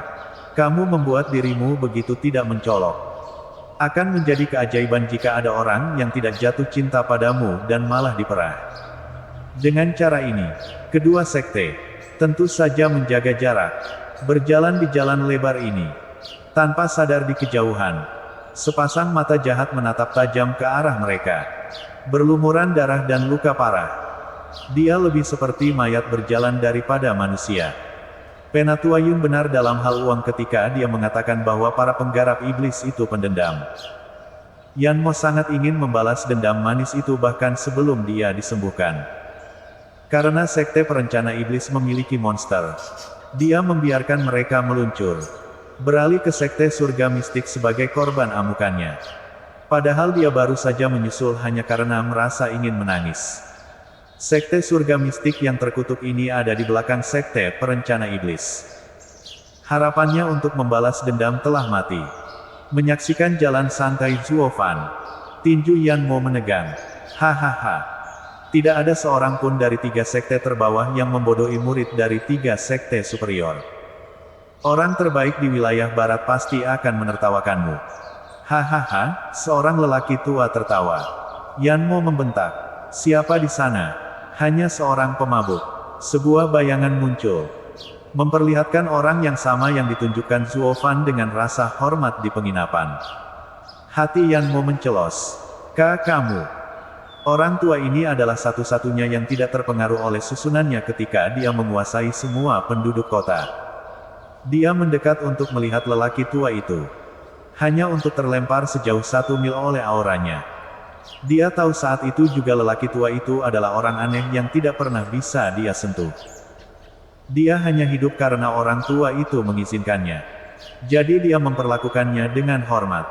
Kamu membuat dirimu begitu tidak mencolok. Akan menjadi keajaiban jika ada orang yang tidak jatuh cinta padamu dan malah diperah." Dengan cara ini, kedua sekte tentu saja menjaga jarak. Berjalan di jalan lebar ini. Tanpa sadar di kejauhan, sepasang mata jahat menatap tajam ke arah mereka. Berlumuran darah dan luka parah. Dia lebih seperti mayat berjalan daripada manusia. Penatua Yun benar dalam hal uang ketika dia mengatakan bahwa para penggarap iblis itu pendendam. Yan Mo sangat ingin membalas dendam manis itu bahkan sebelum dia disembuhkan. Karena sekte perencana iblis memiliki monster, dia membiarkan mereka meluncur. Beralih ke sekte surga mistik sebagai korban amukannya. Padahal dia baru saja menyusul hanya karena merasa ingin menangis. Sekte surga mistik yang terkutuk ini ada di belakang sekte perencana iblis. Harapannya untuk membalas dendam telah mati. Menyaksikan jalan santai Zuo Fan, tinju Yan Mo menegang. Hahaha. Tidak ada seorang pun dari 3 sekte terbawah yang membodohi murid dari 3 sekte superior. Orang terbaik di wilayah barat pasti akan menertawakanmu. Hahaha, seorang lelaki tua tertawa. Yanmo membentak. Siapa di sana? Hanya seorang pemabuk. Sebuah bayangan muncul. Memperlihatkan orang yang sama yang ditunjukkan Zuo Fan dengan rasa hormat di penginapan. Hati Yanmo mencelos. Kamu. Orang tua ini adalah satu-satunya yang tidak terpengaruh oleh susunannya ketika dia menguasai semua penduduk kota. Dia mendekat untuk melihat lelaki tua itu. Hanya untuk terlempar sejauh 1 mil oleh auranya. Dia tahu saat itu juga lelaki tua itu adalah orang aneh yang tidak pernah bisa dia sentuh. Dia hanya hidup karena orang tua itu mengizinkannya. Jadi dia memperlakukannya dengan hormat.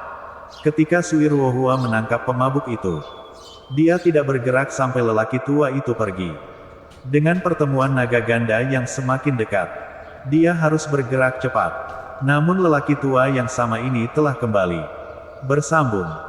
Ketika Sui Ruohua menangkap pemabuk itu, dia tidak bergerak sampai lelaki tua itu pergi. Dengan pertemuan naga ganda yang semakin dekat, dia harus bergerak cepat. Namun lelaki tua yang sama ini telah kembali. Bersambung.